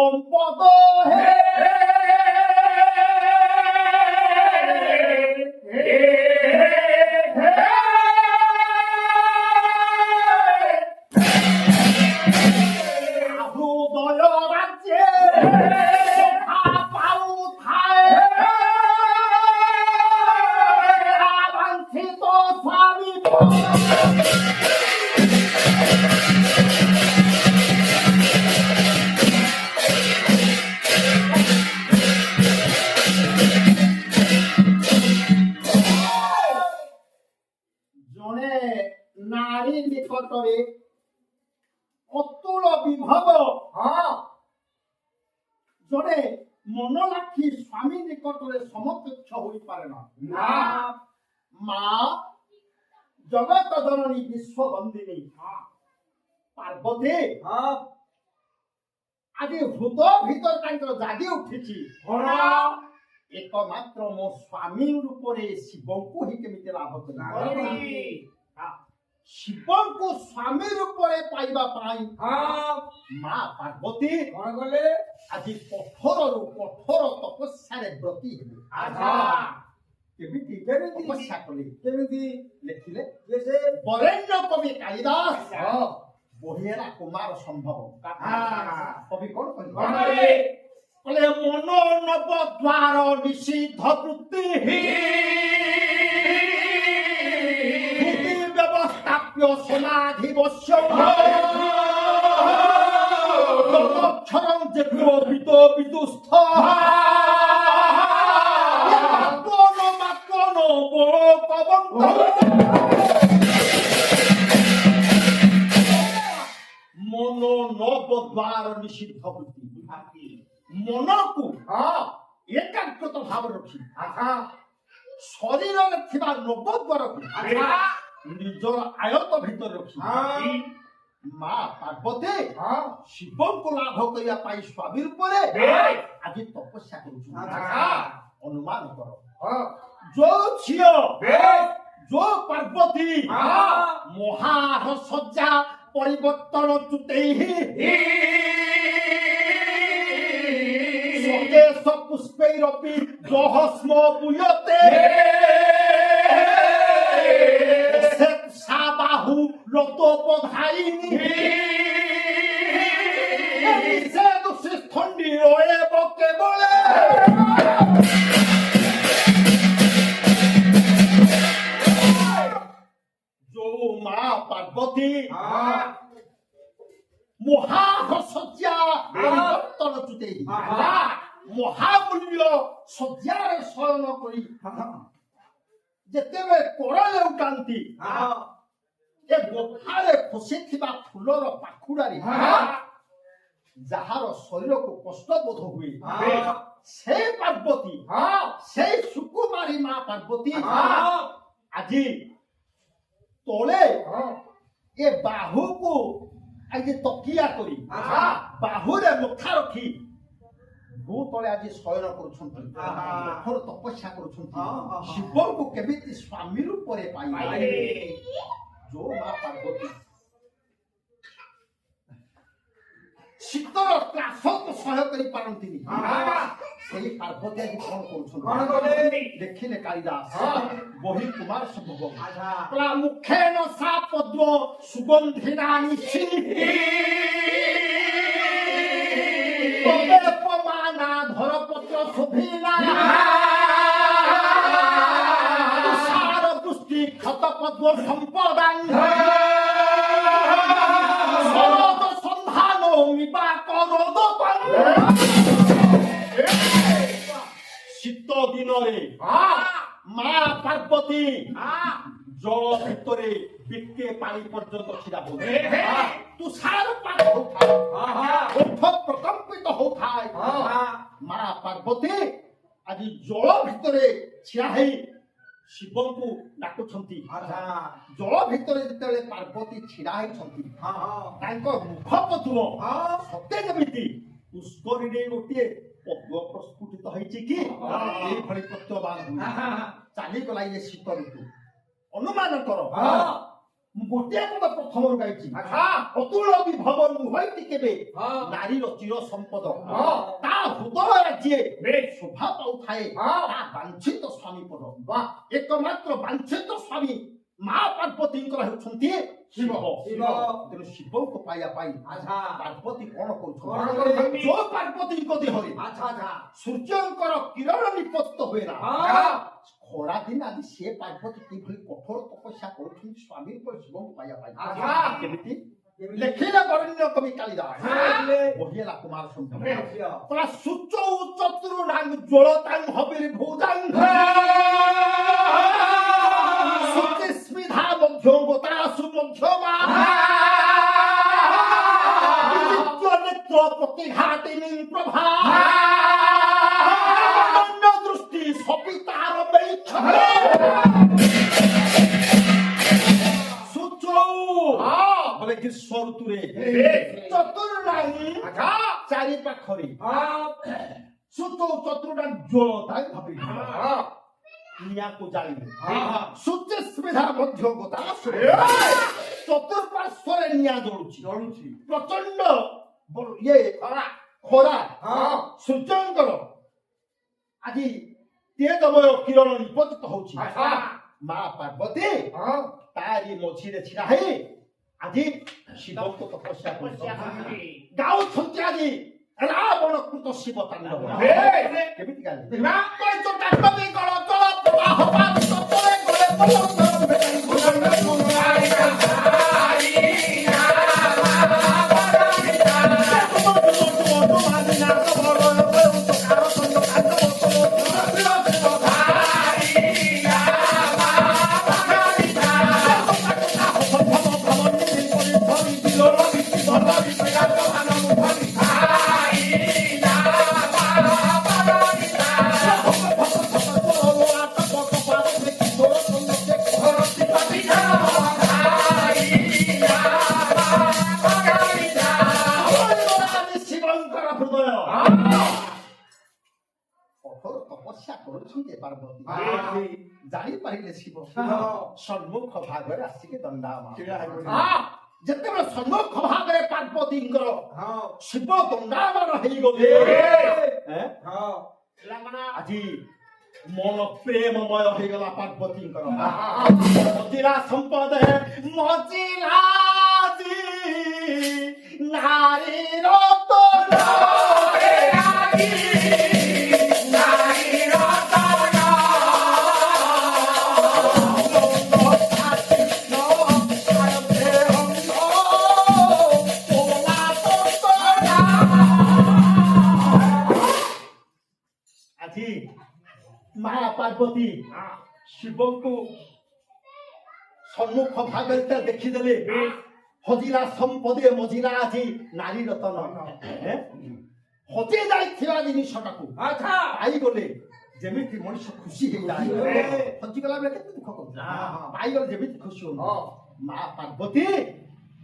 সম্পদ হে জনে নারী নিকটরে অতুল বিভব জনে মনলাক্ষী স্বামী নিকটরে সমকক্ষ হইপারে না মা জগত জননী বিশ্ববন্দিনী পার্বতী আଜି হৃদ ভিতর তাঙ্কর জাগি উঠিছি একমাত্র মো স্বামী রূপরে শিবଙ୍କୁ হি কেমিতি লাভ করি শিবଙ୍କୁ স্বামী রূপরে পাইবা পাই মা পার্বতী কোন গলে আজি কঠোরରୁ কঠোর তপস্যারে ব্রতী হেবে কেমিতি কেমিতি তপস্যা কলি কেমিতি লেখিলে যে সে বরেণ্য কবি কালিদাস বহিরা কুমার সম্ভব কবি কোন কইলে বলে মন নব দ্বার নিষিদ্ধ বৃত্তি ব্যবস্থাপ্য সমাধিবশ্য অক্ষরং যোগ্য বিত বিদুস্থ কোন মাত্র পবন্ত মন নব দ্বার নিষিদ্ধ বৃত্তি মনକୁ ଏକାଗ୍ରତ ଭାବରେ ରଖି ଶରୀରରେ ଥିବା ନବଦ୍ୱାରକୁ ନିଜର ଆୟତ ଭିତରେ ରଖି ମା ପାର୍ବତୀ ଶିବଙ୍କୁ ଲାଭ କରିବା ପାଇଁ ସ୍ୱାମୀ ରୂପରେ ଆଜି ତପସ୍ୟା କରୁଛନ୍ତି ଅନୁମାନ କର ଯୋଉ ଝିଅ ଯୋଉ ପାର୍ବତୀ ମହାର ସଜ୍ଜା ପରିବର୍ତ୍ତନ ଚୁଟେଇ পুষ্পৈরপি জহস্ম বুয়তে সাবাহু লতপধাইনি সে দুঃস্থণ্ডি রয়ে বকে বলে যৌ মা পার্বতী মহাসজ্জা পরিবর্তন চুটেই মহামূল্য শয্যারে শয়ন করি যেতেবে করলে উঠান্তি এ গোফারে খসিଥିବା ফুলর পাখুড়ারে যাহার শরীরକୁ কষ্ট বোধ হুয়ে সেই পার্বতী সেই সুকুমারী মা পার্বতী আজি তলে এ বাহুକୁ আজ তকিয়া করি বাহুরে মুখা রখি ভূতলে আଜି ଶୟନ କରୁଛନ୍ତି କଠୋର ତପସ୍ୟା କରୁଛନ୍ତି ଶିବଙ୍କୁ କେମିତି ସ୍ୱାମୀ ରୂପରେ ପାଇବେ ଯୋଉ ମା ପାର୍ବତୀ ଶୀତର ତ୍ରାସକୁ ସହ୍ୟ କରିପାରନ୍ତିନି ସେଇ ପାର୍ବତୀ ଆଜି କଣ କରୁଛନ୍ତି ଦେଖିଲେ କାଳିଦାସ ବହି କୁମାର ସମ୍ଭବ ମୁଖେନ ସା ପଦ୍ମ ସୁଗନ୍ଧିନା ନିଶି ধরপত্র শোভিলা তুষার পুষ্টি ক্ষত পদ্ম সম্পদান শরদ সন্ধান মিবা করদ শীত দিনরে মা পার্বতী জল ভিতরে বিকে পানি পর্যন্ত ছিড়া বলে তুষার পাত ওঠ প্রকম্পিত হউথায় মা পার্বতী আজি জল ভিতরে ছিড়া হেই শিবଙ୍କୁ ডাকুଛନ୍ତି জল ভিতরে যেତେବେଳେ পার্বতী ছিড়া ହେଇଛନ୍ତି ତାଙ୍କ ମୁଖ ପଦ୍ମ ସତେ ଯେମିତି ପୁଷ୍କରିଣୀ ଗୋଟିଏ ପଦ୍ମ ପ୍ରସ୍ଫୁଟିତ ହେଇଛି କି ଏଇଭଳି ପ୍ରତ୍ୟବାନ ଚାଲିଗଲା ଇଏ ଶୀତ ଋତୁ ଅନୁମାନ କର ଗୋଟିଏ ପଦ ପ୍ରଥମରୁ ଗାଇଛି ଆଚ୍ଛା ଅତୁଳ ବିଭବ ନୁହଁଟି କେବେ ହଁ ନାରୀର ଚିର ସମ୍ପଦ ହଁ ତା ହୃଦୟରେ ଯିଏ ବେଶ ଶୋଭା ପାଉଥାଏ ହଁ ତା ବାଞ୍ଛିତ ସ୍ୱାମୀ ପଦ ବା ଏକମାତ୍ର ବାଞ୍ଛିତ ସ୍ୱାମୀ ମା ପାର୍ବତୀଙ୍କର ହେଉଛନ୍ତି ଶିବ ଶିବ। ତେଣୁ ଶିବଙ୍କୁ ପାଇବା ପାଇଁ ଆଚ୍ଛା ପାର୍ବତୀ କଣ କଣ କରୁଛନ୍ତି କରୁଛନ୍ତି? ଯୋଉ ପାର୍ବତୀଙ୍କ ଦେହରେ ଆଚ୍ଛା ଆଚ୍ଛା ସୂର୍ଯ୍ୟଙ୍କର କିରଣ ନିପତିତ ହୁଏ ନା ହଁ ଖରା ଦିନ ଆଜି ସେ ପାର୍ବତୀ କିଭଳି କଠୋର ତପସ୍ୟା କରୁଛନ୍ତି ସ୍ୱାମୀଙ୍କ ଶିବଙ୍କୁ ପାଇବା ପାଇଁ ଆଚ୍ଛା। କେମିତି ଲେଖିଲେ ବରଣ୍ୟ କବି କାଳିଦାସ ହଁ। ବହିଲା କୁମାର ସମ୍ଭବ ବେଶ ପରା ସୂଚ ଚତୁର୍ଣାଙ୍ଗ ଜ୍ୱଳତାଙ୍ଗ ହବିର ଭୂଜାଙ୍ଗ ସୂଚି ସ୍ମିଧା ମଧ୍ୟ ଗୋତାସୁ ମଧ୍ୟମା ବିଚିତ୍ର ନେତ୍ର ପ୍ରତିଘାତିନୀ ପ୍ରଭା ଅନନ୍ୟ ଦୃଷ୍ଟି ସବିତାର ବୈକ୍ଷମে ସୂଚ বলে গ্রীষ্ম ঋতুরে চতুর্ণাঙ্গ আচ্ছা চারি পাখরে ହଁ সূচ চতুর্ণাঙ্গ জ্বলতায় ভাবে ହଁ নিয়াকু জানিবে ହଁ সূর্য স্পৃহা মধ্য গোতা চতুর্পার্শ্বরে নিয়া জ্বলুছি ଜଳୁଛି প্রচন্ড ইয়ে ଖରା খরা ହଁ সূর্যঙ্কর আଜି তেজময় কিরণ নিপতিত হଉଛି ଆଚ୍ଛା মা পার্বতী ହଁ তারি মঝিরে ছিড়া হয়ে আজি শিবଙ୍କୁ তপস্যা ତପସ୍ୟା କରୁଛନ୍ତି କରୁଛି ଗାଉଛନ୍ତି ଆଜି ରାବଣ କୃତ ଶିବ ତାଣ୍ଡବ ବେଶ କେମିତି ଗାଲି ରାମଚନ୍ଦ୍ର କାକବି କଳ ଚଳ ପ୍ରବାହ ପାବିତ ତଳେ ଗଳେ ପଲଙ୍କର ଭେଟାଇ ଭୁଜଙ୍ଗ ମୁହାଇ କାହାଇ ଶିବଙ୍କର ହୃଦୟ କଠୋର ତପସ୍ୟା କରୁଛନ୍ତି ପାର୍ବତୀ ଜାଣିପାରିଲେ ଶିବ ସମ୍ମୁଖ ଭାଗରେ ଆସିକି ଦଣ୍ଡାୟମାନ ଯେତେବେଳେ ସମ୍ମୁଖ ଭାଗରେ ପାର୍ବତୀଙ୍କର ଶିବ ଦଣ୍ଡାୟମାନ ହେଇଗଲେ ଆଜି ମନ ପ୍ରେମମୟ ହେଇଗଲା ପାର୍ବତୀଙ୍କର ମଜିଲା ସମ୍ପଦ ମଜିଲା ନାରୀର ତନ ଆଜି ମା ପାର୍ବତୀ ଶିବଙ୍କୁ ସମ୍ମୁଖ ଭାଗରେ ଦେଖିଦେଲେ ହଜିଲା ସମ୍ପଦେ ମଜିଲା ଆଜି ନାରୀ ରତନ ହଜି ଯାଇଥିବା ଜିନିଷଟାକୁ ଆଚ୍ଛା ପାଇଗଲେ ଯେମିତି ମଣିଷ ଖୁସି ହେଇଯାଏ ହଜିଗଲା ବେଳେ କେତେ ଦୁଃଖ କରୁଛି ପାଇଗଲେ ଯେମିତି ଖୁସି ହଉ ମା ପାର୍ବତୀ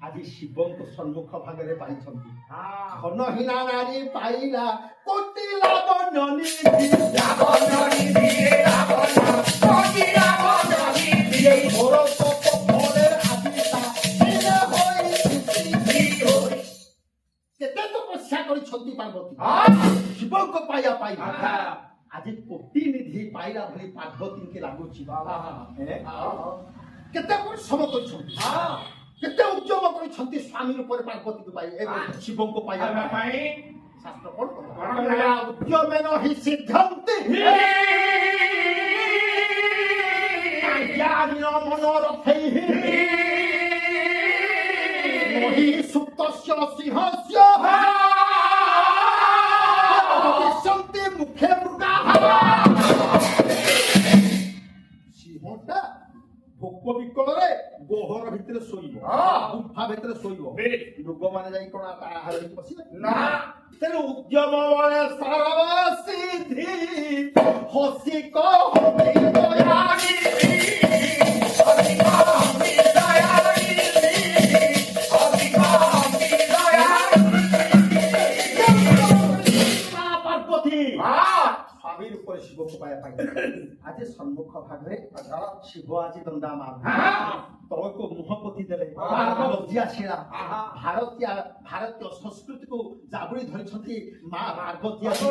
ଆଜି ଶିବଙ୍କୁ ସମ୍ମୁଖ ଭାଗରେ ପାଇଛନ୍ତି ଧନହୀନା ନାରୀ ପାଇଲା କୋଟି ଲାବଣ୍ୟ କେତେ ତପସ୍ୟା କରିଛନ୍ତି ପାର୍ବତୀ ଶିବଙ୍କୁ ପାଇବା ପାଇଁ ଆଜି କୋଟି ନିଧି ପାଇଲା ଭଳି ପାର୍ବତୀଙ୍କୁ ଲାଗୁଛି କେତେ ପରିଶ୍ରମ କରିଛନ୍ତି କେତେ ଉଦ୍ୟମ କରିଛନ୍ତି ସ୍ୱାମୀ ରୂପରେ ପାର୍ବତୀକୁ ପାଇ ଶିବଙ୍କୁ ପାଇବା ପାଇଁ ଶାସ୍ତ୍ର କଣ କହିଲା ଉଦ୍ୟମେନ ହି ସିଦ୍ଧନ୍ତି ଜ୍ଞାନୀୟ ମନୋରଥୈ ମହି ସୁପ୍ତସ୍ୟ ସିଂହସ୍ୟ ଭବିଷ୍ୟନ୍ତି ମୁଖେ ମୃଗାଃ ସିଂହଟା ଭୋକ ବିକଳରେ ଗୋହର ଭିତରେ ଶୋଇବ ଗୁମ୍ଫା ଭିତରେ ଶୋଇବ ଲୋକମାନେ ଯାଇ କଣ ତା ଆହାରରେ ପଶିବେ ତେଣୁ ଉଦ୍ୟମ ବଳେ ସର୍ବ ସିଦ୍ଧି ହସି କହନ୍ତି ଦୟାଳୀ ପାର୍ବତୀ ସ୍ୱାମୀ ରୂପରେ ଶିବଙ୍କୁ ପାଇବା ପାଇଁ ଆଜି ସମ୍ମୁଖ ଭାଗରେ ଶିବ ଆଜି ଦଣ୍ଡାମାନ ତଳକୁ ମୁହଁ ପୋତି ଦେଲେ ଲଜ୍ଜା ଶିଳା ଭାରତୀୟ ସଂସ୍କୃତିକୁ ଜାବୁଡ଼ି ଧରିଛନ୍ତି ମା ପାର୍ବତୀ ଆଜି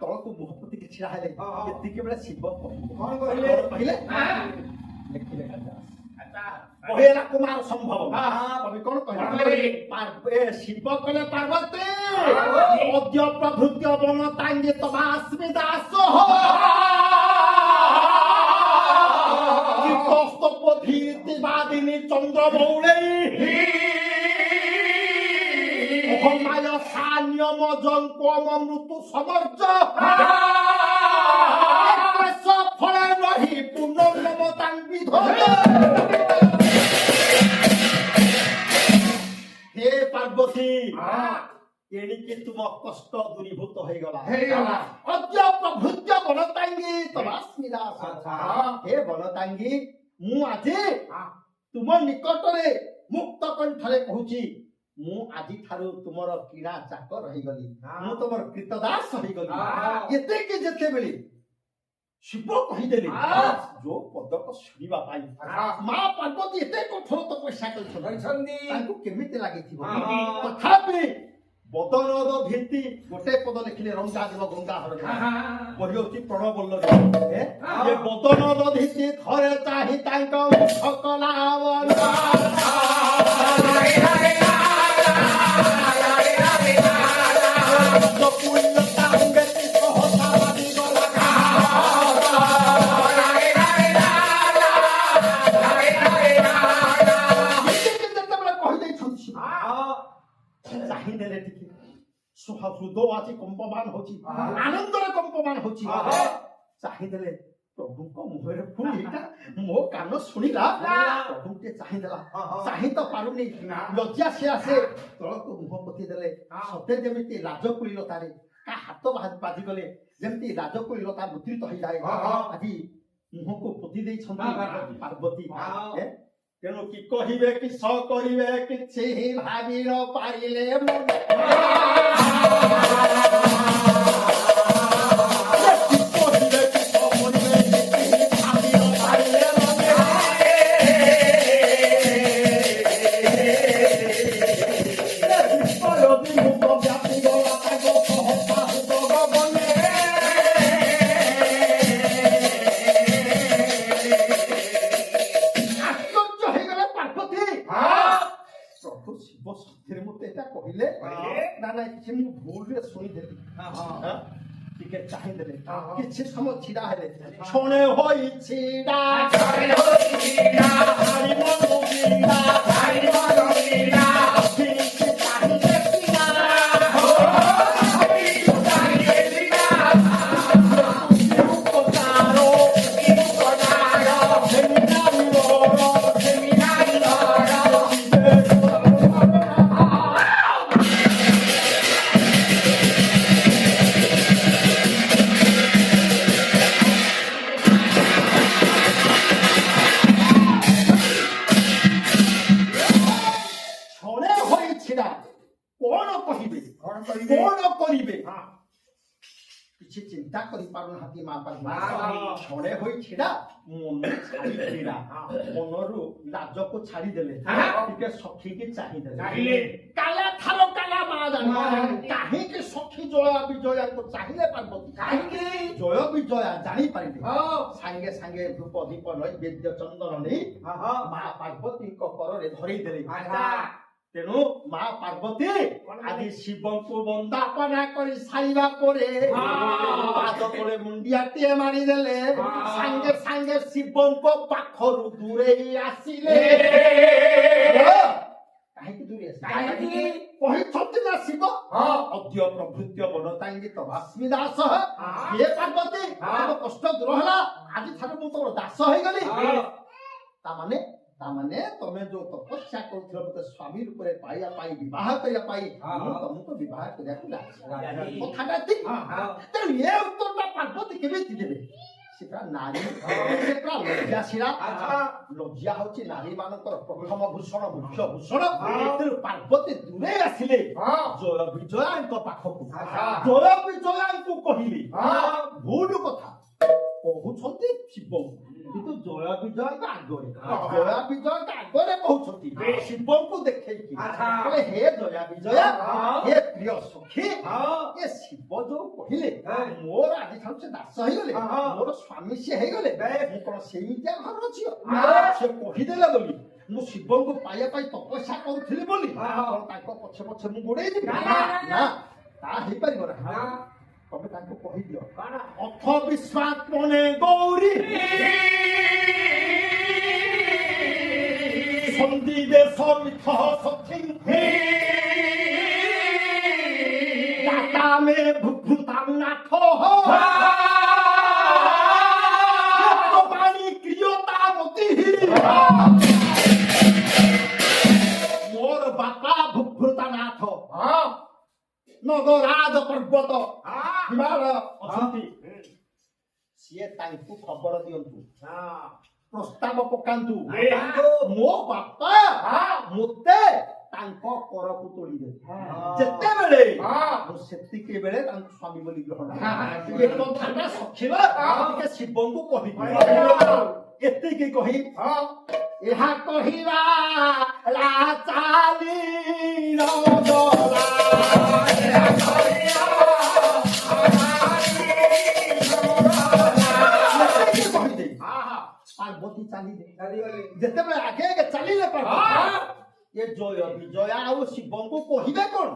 ତଳକୁ ମୁହଁ ପୋତିକି ଛିଡ଼ା ହେଲେ ଏତିକି ବେଳେ ଶିବ କହିଲେ ଲେଖିଲେ କହିଲା କୁମାର ସମ୍ଭବ କବି କଣ କହିଲେ ଶିବ କହିଲେ ପାର୍ବତୀ ଅଦ୍ୟ ପ୍ରଭୃତ୍ୟ ବନତାଙ୍ଗି ତବାସ୍ମି ଦାସ ধীরতিবাদিনী চন্দ্র বৌলেই অহমায় সান্যম জঙ্কম মৃত্যু সমর্য ফলে নহি পুনর্নমতাং বিধর্য হে পার্বতী এড়িকে তুম কষ্ট দূরীভূত হয়ে গলা অদ্য প্রভৃত্য বনতাঙ্গী তবাস্মি দাস হে বনতাঙ্গী ମୁଁ ଆଜି ତୁମ ନିକଟରେ ମୁକ୍ତ କଣ୍ଠରେ କହୁଛି ମୁଁ ଆଜି ଠାରୁ ତୁମର କିଣା ଚାକର ହେଇଗଲି ମୁଁ ତୁମର କୀର୍ତ୍ତଦାସ ହେଇଗଲି ଏତିକି ଯେତେବେଳେ ଶିବ କହିଦେଲେ ଯୋଉ ପଦକ ଶୁଣିବା ପାଇଁ ମା ପାର୍ବତୀ ଏତେ କଠୋର ତପସ୍ୟା କରିଛନ୍ତି ତାଙ୍କୁ କେମିତି ଲାଗିଥିବ ତଥାପି ବଦନଦ ଭିତ୍ତି ଗୋଟେ ପଦ ଲେଖିଲେ ରଙ୍ଗା ଦେବ ଗଙ୍ଗା ହର ବହି ହଉଛି ପ୍ରଣବଲ୍ଲଭ ଏ ବଦନଦ ଭିତ୍ତି ଥରେ ଚାହିଁ ତାଙ୍କ ମୁଖ କଲା ଚାହିଁଦେଲେ ଟିକେ ହୃଦ ଆଜି କମ୍ପମାନ ହଉଛି ଆନନ୍ଦରେ କମ୍ପମାନ ହଉଛି ଚାହିଁଦେଲେ ପ୍ରଭୁଙ୍କ ମୁହଁରେ ପୁଣି ଏଇଟା ମୋ କାନ ଶୁଣିଲା ପ୍ରଭୁ ଟିକେ ଚାହିଁଦେଲା ଚାହିଁ ତ ପାରୁନି ଲଜ୍ଜା ସେ ଆସେ ତଳକୁ ମୁହଁ ପୋତି ଦେଲେ ସତେ ଯେମିତି ଲାଜକୁଳୀଲତାରେ କା ହାତ ବାଜିଗଲେ ଯେମିତି ଲାଜକୁଳୀଲତା ମୁଦ୍ରିତ ହେଇଯାଏ ଆଜି ମୁହଁକୁ ପୋତି ଦେଇଛନ୍ତି ପାର୍ବତୀ ତେଣୁ କି କହିବେ କିସ କରିବେ କିଛି ଭାବି ନ ପାରିଲେ କିଛି ସମୟ ଛିଡ଼ା ହେଲେ ଛଣେ ହୋଇ ଛିଡ଼ା କିଛି ଚିନ୍ତା କରିପାରୁନାହାନ୍ତି ମା ପାର୍ବତୀ ଛଣେ ହୋଇ ଛିଡ଼ା ମନ ଛାଡ଼ି ଛିଡ଼ା ମନରୁ ଲାଜକୁ ଛାଡ଼ିଦେଲେ ଟିକେ ସଖୀକି ଚାହିଁଦେଲେ କାଲା ଥାର କାଲା ମା ଜାଣି କାହିଁକି ସଖୀ ଜୟା ବିଜୟାକୁ ଚାହିଁଲେ ପାର୍ବତୀ କାହିଁକି ଜୟ ବିଜୟା ଜାଣିପାରିଲେ ସାଙ୍ଗେ ସାଙ୍ଗେ ଧୂପ ଦୀପ ନୈବେଦ୍ୟ ଚନ୍ଦନ ନେଇ ମା ପାର୍ବତୀଙ୍କ କରରେ ଧରେଇଦେଲେ ତେଣୁ ମା ପାର୍ବତୀ ଆଜି ଶିବଙ୍କୁ ବନ୍ଦାପନା କରି ସାରିବା ପରେ ପାଦ ତଳେ ମୁଣ୍ଡିଆଟିଏ ମାରିଦେଲେ ସାଙ୍ଗେ ସାଙ୍ଗେ ଶିବଙ୍କ ପାଖରୁ ଦୂରେଇ ଆସିଲେ କାହିଁକି ଦୂରେଇ ଆସିଲେ କହିଛନ୍ତି ନା ଶିବ ଅଦ୍ୟ ପ୍ରଭୃତ୍ୟ ବନତାଙ୍ଗି ତବାସ୍ମି ଦାସ ହେ ପାର୍ବତୀ କଷ୍ଟ ଦୂର ହେଲା ଆଜି ଠାରୁ ମୁଁ ତମର ଦାସ ହେଇଗଲି ତାମାନେ ତମେ ଯୋଉ ତପସ୍ୟା କରୁଥିଲ ମତେ ସ୍ୱାମୀ ରୂପରେ ପାଇବା ପାଇଁ ବିବାହ କରିବା ପାଇଁ ମୁଁ ତମକୁ ବିବାହ କରିବାକୁ ଯାଉଛି କଥାଟା ଠିକ ତେଣୁ ଏ ଉତ୍ତରଟା ପାର୍ବତୀ କେମିତି ଦେବେ ସେ ପୁରା ନାରୀ ସେ ପୁରା ଲଜ୍ଜାଶୀଳା ଲଜ୍ଜା ହଉଛି ନାରୀ ମାନଙ୍କର ପ୍ରଥମ ଭୂଷଣ ମୁଖ୍ୟ ଭୂଷଣ ତେଣୁ ପାର୍ବତୀ ଦୂରେଇ ଆସିଲେ ଜୟ ବିଜୟାଙ୍କ ପାଖକୁ ଜୟ ବିଜୟାଙ୍କୁ କହିଲେ ଭୁଲ କଥା କହୁଛନ୍ତି ଶିବ କିନ୍ତୁ ଜୟ ବିଜୟଙ୍କ ଆଗରେ ଜୟ ବିଜୟଙ୍କ ଆଗରେ କହୁଛନ୍ତି ଶିବଙ୍କୁ ଦେଖେଇକି କହିଲେ ହେ ଜୟା ବିଜୟ ହେ ପ୍ରିୟ ସଖୀ ଏ ଶିବ ଯୋଉ କହିଲେ ମୋର ଆଜିଠାରୁ ସେ ଦାସ ହେଇଗଲେ ମୋର ସ୍ୱାମୀ ସେ ହେଇଗଲେ ମୁଁ କଣ ସେମିତିଆ ଘରର ଝିଅ ସେ କହିଦେଲେ ବୋଲି ମୁଁ ଶିବଙ୍କୁ ପାଇବା ପାଇଁ ତପସ୍ୟା କରୁଥିଲି ବୋଲି ତାଙ୍କ ପଛେ ପଛେ ମୁଁ ଗୋଡେଇଯିବି ନା ତା ହେଇପାରିବ ନା ତମେ ତାଙ୍କୁ କହିଦିଅ ଅଥ ବିଶ୍ୱାସ ମନେ ଗୌରୀ ସନ୍ଦିବେ ସମିଥ ସଖୀ ଦାତା ମେ ଭୁଭୁତାମ୍ ନାଥ ବାଣୀ କ୍ରିୟତା ମତି ମୋର ବାପା ଭୁଭୁତା ନାଥ ନଗରାଜ ପର୍ବତ ହିମାଳୟ ଅଛନ୍ତି ସିଏ ତାଙ୍କୁ ଖବର ଦିଅନ୍ତୁ ପ୍ରସ୍ତାବ ପକାନ୍ତୁ ମୋ ବାପା ମୋତେ ତାଙ୍କ କରକୁ ତୋଳିବେ ଯେତେବେଳେ ମୁଁ ସେତିକି ବେଳେ ତାଙ୍କୁ ସ୍ୱାମୀ ବୋଲି ଗ୍ରହଣ ସଖିବା ଟିକେ ଶିବଙ୍କୁ କହିବି ଏତିକି କହି ଏହା କହିବା ଚାଲି ପାର୍ବତୀ ଚାଲିଲେ ଯେତେବେଳେ ଆଗେ ଆଗେ ଚାଲିଲେ ଏ ଜୟ ବିଜୟ ଆଉ ଶିବଙ୍କୁ କହିବେ କଣ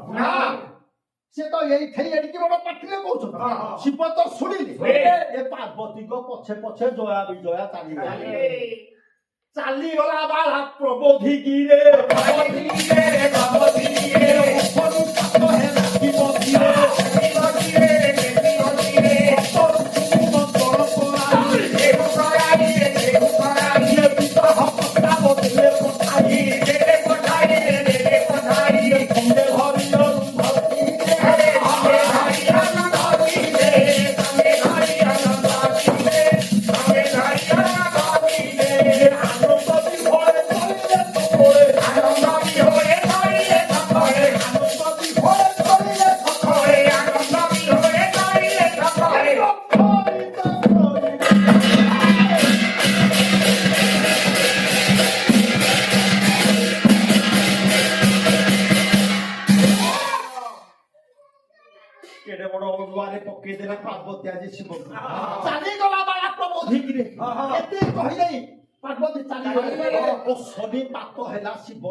ସେ ତ ଏଇଠି ଏଡ଼ିକି ବଡ ପାଟିରେ କହୁଛନ୍ତି ଶିବ ତ ଶୁଣିଲେ ଏ ପାର୍ବତୀଙ୍କ ପଛେ ପଛେ ଜୟା ବିଜୟା ଚାଲିଗଲା ବାଳା ପ୍ରବୋଧିକିରେ ପାର୍ବତୀ ଆଜି ଶିବ ଚାଲିଗଲା ବାଳା ପ୍ରବୋଧିକିରେ ଏତେ କହିଲେ ପାର୍ବତୀ ଚାଲିଗଲେ ଓ ଶନି ପାତ ହେଲା ଶିବ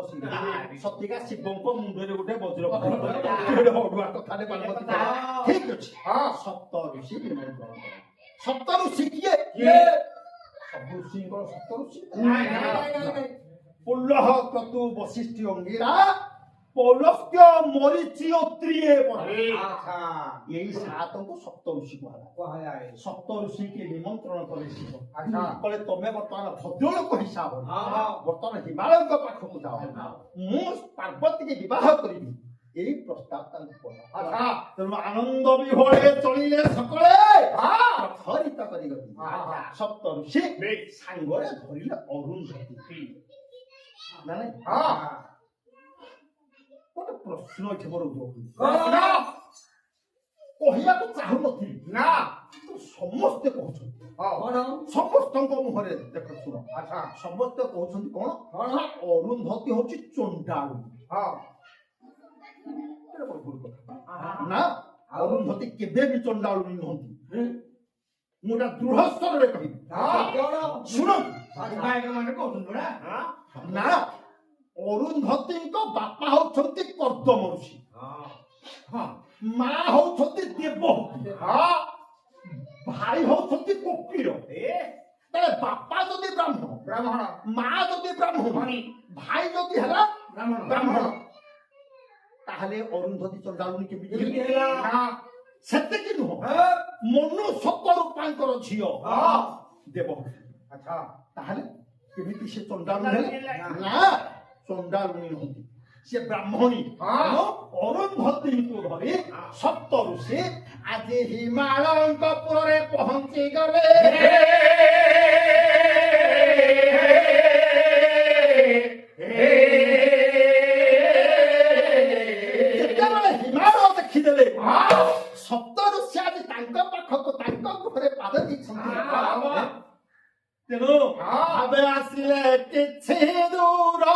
ସତିକା ଶିବଙ୍କ ମୁଣ୍ଡରେ ଗୋଟେ ବଜ୍ର ଅଡୁଆ କଥାରେ ପାର୍ବତୀ ଠିକ ଅଛି ସପ୍ତ ଋଷି ସପ୍ତ ଋଷି କିଏ ସବୁ ଋଷିଙ୍କର ସପ୍ତ ଋଷି ପୁଲହ କ୍ରତୁ ବଶିଷ୍ଠ ଅଙ୍ଗିରା ପୌଲସ୍ତ୍ୟ ମରିଚି ଅତ୍ରିଏ ଏଇ ସାତଙ୍କୁ ସପ୍ତ ଋଷି କୁହାଯାଏ ସପ୍ତ ଋଷିକି ନିମନ୍ତ୍ରଣ କଲେ ଶିବ କହିଲେ ତମେ ବର୍ତ୍ତମାନ ଭଦ୍ରଲୋକ ହିସାବରେ ବର୍ତ୍ତମାନ ହିମାଳୟଙ୍କ ପାଖକୁ ଯାଅ ମୁଁ ପାର୍ବତୀକି ବିବାହ କରିବି ଏଇ ପ୍ରସ୍ତାବ ତାଙ୍କୁ କଲା ତେଣୁ ଆନନ୍ଦ ବିହଳେ ଚଳିଲେ ସକଳେ ପ୍ରଥରିତ କରିଗଲେ ସପ୍ତ ଋଷି ସାଙ୍ଗରେ ଧରିଲେ ଅରୁନ୍ଧତୀ ନା ନାଇଁ ଗୋଟେ ପ୍ରଶ୍ନ ଏଠି ମୋର କହିବାକୁ ଚାହୁଁନଥିଲି ନା ସମସ୍ତେ କହୁଛନ୍ତି ସମସ୍ତଙ୍କ ମୁହଁରେ ଦେଖ ଶୁଣ ସମସ୍ତେ କହୁଛନ୍ତି କଣ ଅରୁନ୍ଧତୀ ହଉଛି ଚଣ୍ଡାଳୁ ନା ଅରୁନ୍ଧତୀ କେବେ ବି ଚଣ୍ଡାଳୁ ନୁହନ୍ତି ମୁଁ ଏଟା ଦୃଢ ସ୍ତରରେ କହିବି ଶୁଣନ୍ତୁ ନା ଅରୁନ୍ଧତୀଙ୍କ ବାପା ହଉଛନ୍ତି କର୍ଦ୍ଦମ ଋଷି ମା ହଉଛନ୍ତି ଦେବହୂତି ଭାଇ ହଉଛନ୍ତି କୋକିଳ ତାହେଲେ ବାପା ଯଦି ବ୍ରାହ୍ମଣ ମା ଯଦି ବ୍ରାହ୍ମଣୀ ଭାଇ ଯଦି ହେଲା ବ୍ରାହ୍ମଣ ତାହେଲେ ଅରୁନ୍ଧତୀ ଚଣ୍ଡାଳୁଣୀ କେମିତି ହେଲା ସେତିକି ନୁହଁ ମନୁଷ୍ୟ ରୂପାଙ୍କର ଝିଅ ଦେବହୂତି ତାହେଲେ କେମିତି ସେ ଚଣ୍ଡାଳୁଣୀ ନା ଚଣ୍ଡାଳୁଣୀ ନୁହନ୍ତି ସେ ବ୍ରାହ୍ମଣୀ ଅରୁନ୍ଧତୀଙ୍କୁ ଧରି ସପ୍ତ ଋଷି ଆଜି ହିମାଳୟଙ୍କ ପୁରରେ ପହଞ୍ଚି ଗଲେ ଯେତେବେଳେ ହିମାଳୟ ଦେଖିଦେଲେ ସପ୍ତ ଋଷି ଆଜି ତାଙ୍କ ପାଖକୁ ତାଙ୍କ ଘରେ ପାଦ ଦେଇଛନ୍ତି ତେଣୁ ଭାବେ ଆସିଲେ କିଛି ଦୂର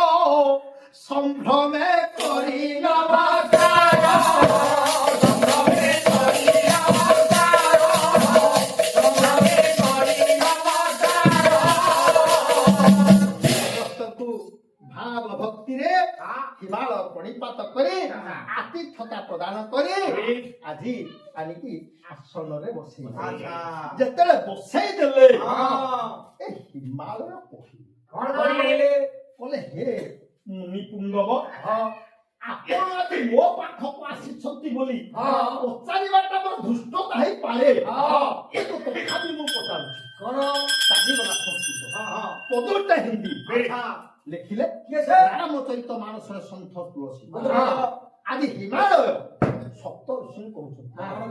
ସମ୍ଭ୍ରମେ କରି ନମସ୍କାର ସମ୍ଭ୍ରମେ କରି ନମସ୍କାର ସମ୍ଭ୍ରମେ କରି ନମସ୍କାର ସମସ୍ତଙ୍କୁ ଭାବ ଭକ୍ତିରେ ହିମାଳୟ ପ୍ରଣିପାତ କରି ଆତିଥ୍ୟତା ପ୍ରଦାନ କରି ଆଜି ଆଣିକି ଆସନରେ ବସେଇ ଯେତେବେଳେ ବସେଇ ଦେଲେ ଏ ହିମାଳୟ କହିଲେ ହେ ମୁନିପୁଙ୍ଗବ ଆପଣ ଆଜି ମୋ ପାଖକୁ ଆସିଛନ୍ତି ବୋଲି ପଚାରିବାଟା ମୋର ଧୃଷ୍ଟତା ହେଇପାରେ କିନ୍ତୁ ତଥାପି ମୁଁ ପଚାରୁଛି କଣ ଚାଲିଗଲା ସଂସ୍କୃତ ପଦଟା ହିନ୍ଦୀ ଲେଖିଲେ ରାମଚରିତ ମାନସରେ ସନ୍ଥ ତୁଳସୀ ଆଜି ହିମାଳୟ ସପ୍ତ ଋଷି କହୁଛନ୍ତି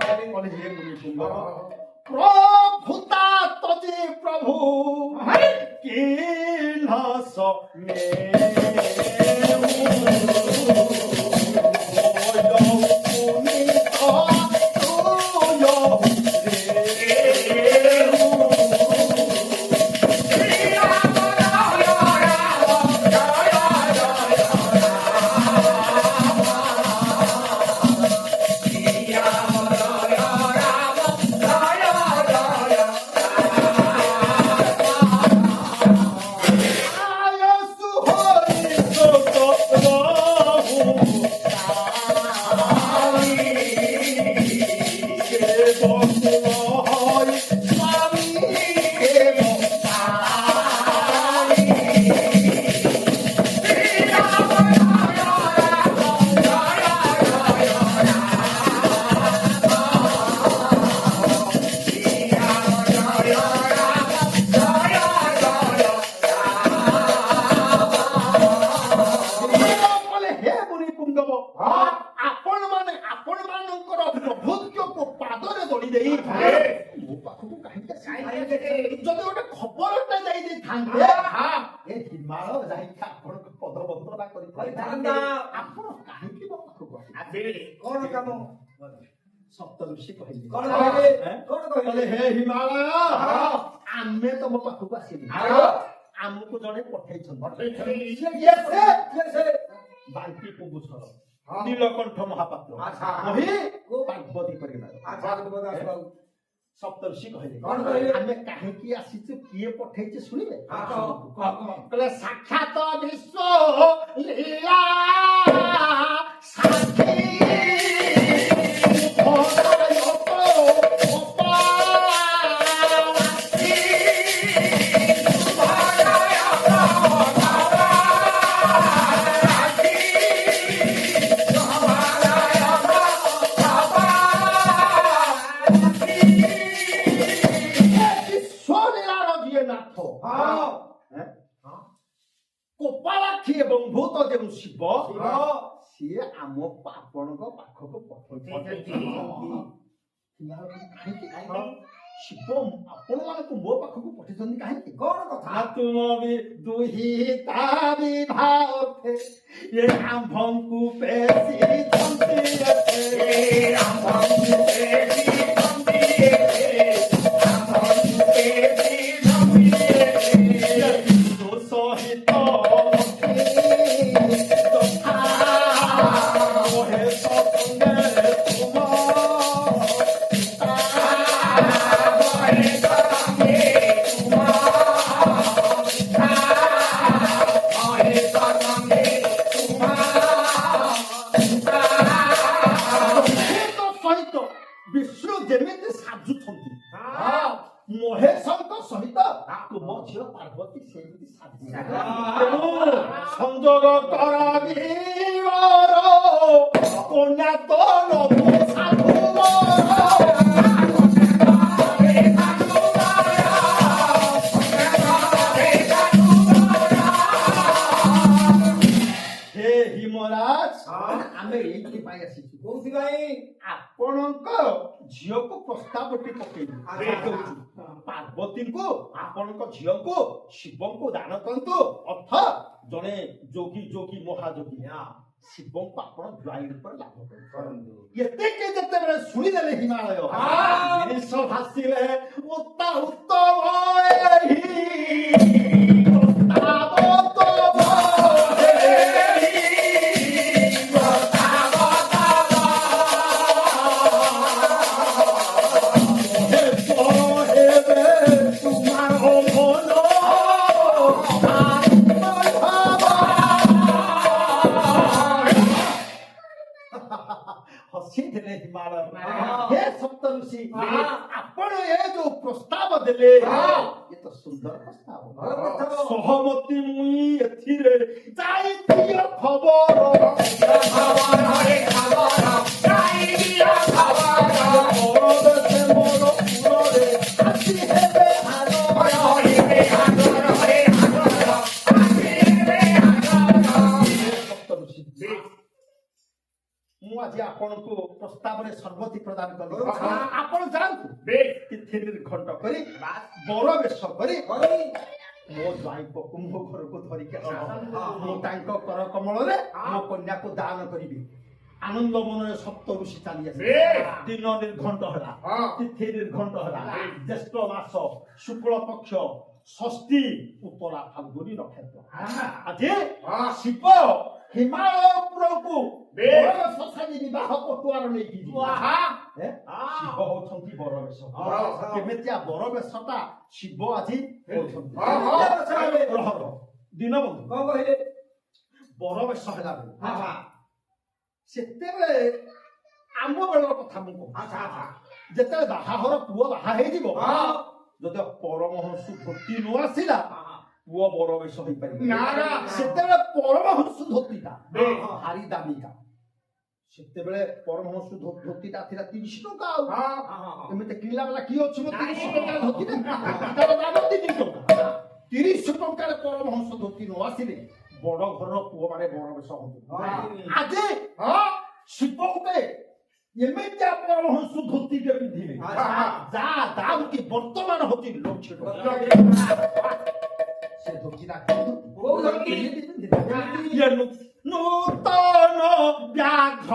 ହେ ମୁନିପୁଙ୍ଗ ପ୍ରଭୁତା ତଜି ପ୍ରଭୁ କିନ୍ହସ ମେ ଯଦି ଗୋଟେ ଖବରଟା ଯାଇ ଦେଇଥାନ୍ତେ ଏ ହିମାଳୟ ଯାଇକି ଆପଣଙ୍କ ପଦ ବନ୍ଦନା କରିଥାନ୍ତା ଆପଣ କାହିଁକି ମୋ ପାଖକୁ ଆସିଲେ କଣ କାମ ସପ୍ତ ଋଷି କହିଲେ କଣ କହିଲେ ହେ ହିମାଳୟ ଆମେ ତମ ପାଖକୁ ଆସିଲୁ ଆମକୁ ଜଣେ ପଠେଇଛନ୍ତି ବାଙ୍କି ପୁବୁସର ନୀଳକଣ୍ଠ ମହାପାତ୍ର କହି ପାର୍ବତୀ କରିଗଲା ସପ୍ତର୍ଷି କହିଲେ ଆମେ କାହିଁକି ଆସିଛୁ କିଏ ପଠେଇଛି ଶୁଣିବେ କହିଲେ ସାକ୍ଷାତ ବିଶ୍ୱ ଲୀଳା ସାକ୍ଷୀ କୋପାଳାକ୍ଷୀ ଏବଂ ଭୂତ ଯେଉଁ ଶିବ ସିଏ ଆମ ଆପଣଙ୍କ ପାଖକୁ ପଠେଇଛନ୍ତି ଶିବ ଆପଣ ମାନଙ୍କୁ ମୋ ପାଖକୁ ପଠେଇଛନ୍ତି କାହିଁକି କଣ କଥା ତୁମ ବି ଦୁହିତା ବିଭାଗ ଏ ଆମ୍ଭଙ୍କୁ ବିଷ୍ଣୁ ଯେମିତି ସାଜୁଛନ୍ତି ମହେଶଙ୍କ ସହିତ ତୁମ ଝିଅ ପାର୍ବତୀ ସେମିତି ସଂଯୋଗ କର କନ୍ୟା ତ ସାଧୁ ହେ ହିମରାଜ ଆମେ ଏଇଥିପାଇଁ ଆସିଛୁ କୋଉଥିପାଇଁ ଆପଣଙ୍କ ଝିଅକୁ ପ୍ରସ୍ତାବଟି ପକେଇବୁ ପାର୍ବତୀଙ୍କୁ ଆପଣଙ୍କ ଝିଅକୁ ଶିବଙ୍କୁ ଦାନ କରନ୍ତୁ ଅର୍ଥ ଜଣେ ଯୋଗୀ ମହାଯୋଗୀ ଶିବଙ୍କୁ ଆପଣ ଜ୍ୱାଇଁ ଉପରେ ଲାଭ କରନ୍ତୁ ଏତିକି ଯେତେବେଳେ ଶୁଣିଦେଲେ ହିମାଳୟ ଭାସିଲେ ଉତ୍ତମ ହସିଥିଲେ ହିମାଳୟ ହେ ସପ୍ତ ଋଷି ଆପଣ ଏ ଯୋଉ ପ୍ରସ୍ତାବ ଦେଲେ ଏ ତ ସୁନ୍ଦର ପ୍ରସ୍ତାବ ସହମତି ମୁଇଁ ଏଥିରେ ଯାଇ ଦିଅ ଖବର ପରଦେଶେ ମୋର ପୁରରେ ଆସି ହେବେ ସପ୍ତ ଋଷି ମୁଁ ଆଜି ଆପଣଙ୍କୁ ପ୍ରସ୍ତାବରେ ସମ୍ମତି ପ୍ରଦାନ କଲି ଆପଣ ଯାଆନ୍ତୁ ତିଥି ନିର୍ଘଣ୍ଟ କରି ବର ବେଶ କରି ମୋ ଜ୍ୱାଇଁଙ୍କୁ ମୋ ଘରକୁ ଧରିକି ମୁଁ ତାଙ୍କ କର କମଳରେ ମୋ କନ୍ୟାକୁ ଦାନ କରିବି ଆନନ୍ଦ ମନରେ ସପ୍ତ ଋଷି ଚାଲି ଆସିବେ ଦିନ ନିର୍ଘଣ୍ଟ ହେଲା ତିଥି ନିର୍ଘଣ୍ଟ ହେଲା ଜ୍ୟେଷ୍ଠ ମାସ ଶୁକ୍ଳ ପକ୍ଷ ଷଷ୍ଠୀ ଉତ୍ତରା ଫାଲ୍ଗୁନୀ ନକ୍ଷତ୍ର ଆଜି ଶିବ ହିମାଳୟପୁରକୁ ଶଶାନୀ ବିବାହ ପଟୁଆର ନେଇକି ଶିବ ହଉଛନ୍ତି ବରବେଶ କେମିତିଆ ବରବେଶଟା ଶିବ ଆଜି ହଉଛନ୍ତି ଦୀନବନ୍ଧୁ କଣ କହିଲେ ବରବେଶ ହେଲା ବେଳେ ସେତେବେଳେ ଆମ ବେଳର କଥା ମୁଁ କହୁଛି ଯେତେବେଳେ ବାହାଘର ପୁଅ ବାହା ହେଇଯିବ ଯଦି ପରମହଂସ ଧୋତି ନ ଆସିଲା ପୁଅ ବରବେଶ ହେଇପାରିବ ସେତେବେଳେ ପରମହଂସ ଧୋତିଟା ଭାରି ଦାମିକା ସେତେବେଳେ ପରମହଂସ ଧୋତିଟା ଥିଲା 30 ଟଙ୍କା ଏମିତି କିଣିଲା ବେଲା କିଏ ଅଛି 30 ଟଙ୍କା ଧୋତିଟା ତାର ଦାମ 3 ଟଙ୍କା 30 ଟଙ୍କାରେ ପରମହଂସ ଧୋତି ନ ଆସିଲେ ବଡ ଘରର ପୁଅ ମାନେ ବରବେଶ ହୁଅନ୍ତି ଆଜି ଶିବ ଗୋଟେ ଏମିତିଆ ପରମହଂସ ଧୋତିଟେ ପିନ୍ଧିଲେ ଯାହା ଦାମ କି ବର୍ତ୍ତମାନ ହଉଛି 1 ଲକ୍ଷ ଟଙ୍କା ସେ ଧୋତିଟା ନୂତନ ବ୍ୟାଘ୍ର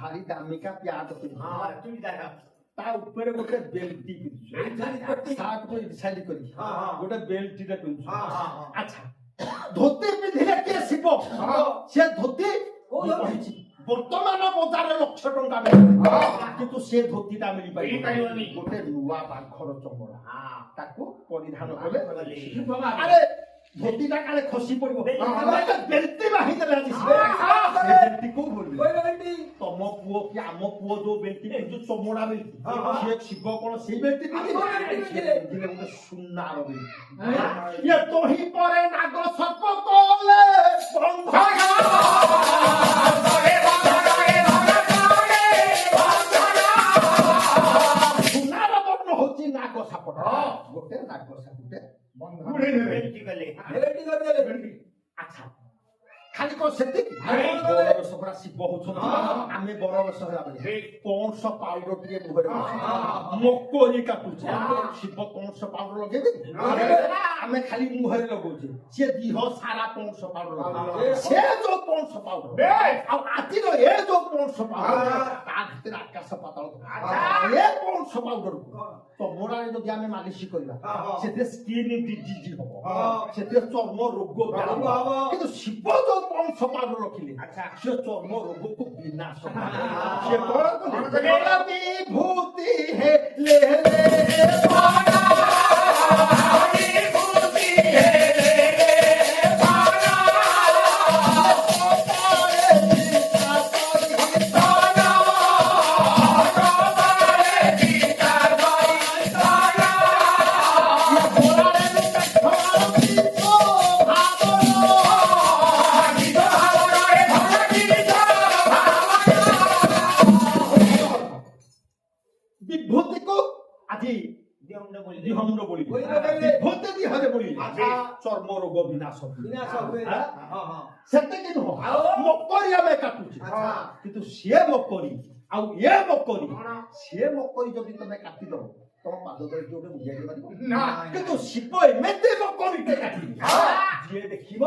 भारी दामिका प्याज ता ऊपर गोटे बेल्टी सार्ट को डिसाइड करी गोटे बेल्टी रे पिन अच्छा धोती पिंधिले के शिव से धोती वर्तमान बजार 1 लक्ष टंका किंतु से धोतीटा मिली पाइबनी गोटे नुवा बाखर चमड़ा ताको परिधान कले अरे धोतीटा काले खसी पड़िबो बेल्टी बाहि देला बेल्टी को बोलबे तम पुओ कि आम पुओ जो बेल्टी जो चमड़ा बेल्टी से शिव कोन से बेल्टी दिले गोटे सुनार बेल्टी ये तो ही परे नाग सर्प कोले सुनार बर्ण होची नाग सापट गोटे नाग सापटे बेल्टी गले अच्छा खाली को सेति बरबस पुरा शिव होछन आमे बरबस होला बले कोनस पाउडर टिके मुहरे मकोरी काटुछ शिव कोनस पाउडर लगेबे आमे खाली मुहरे लगौछ से दिह सारा कोनस पाउडर लगौछ से जो कोनस पाउडर आ आती रो ए जो कोनस पाउडर ता भीतर आकाश पाताल ए कोनस पाउडर तो मोरा जदि आमे मालिश करिबा सेते स्किन डिजीज होबो सेते चर्म रोग होबो किंतु शिव जो पंच पाउडर रखिले से चर्म रोग को विनाश से बड़ा विभूति है ले पाना विभूति है ले पाना विभूति को ଧର୍ମ ରୋଗ ବିନାଶ ହୁଏ। ବିନାଶ ହୁଏ। ଆଁ? ହଁ ହଁ। ସେତିକି ନୁହଁ ଆଉ? ମକରି ଆମେ କାଟୁଛେ ଆଚ୍ଛା। କିନ୍ତୁ ସିଏ ମକରି ଆଉ ଇଏ ମକରି କଣ? ସିଏ ମକରି ଯଦି ତମେ କାଟିଦବ ତମ ପାଦ ତଳେ କିଏ ଗୋଟେ ମୁଣ୍ଡିଆ ପାରିବ ନା। କିନ୍ତୁ ଶିବ ଏମିତି ମକରିଟେ କାଟିବେ ଯିଏ ଦେଖିବ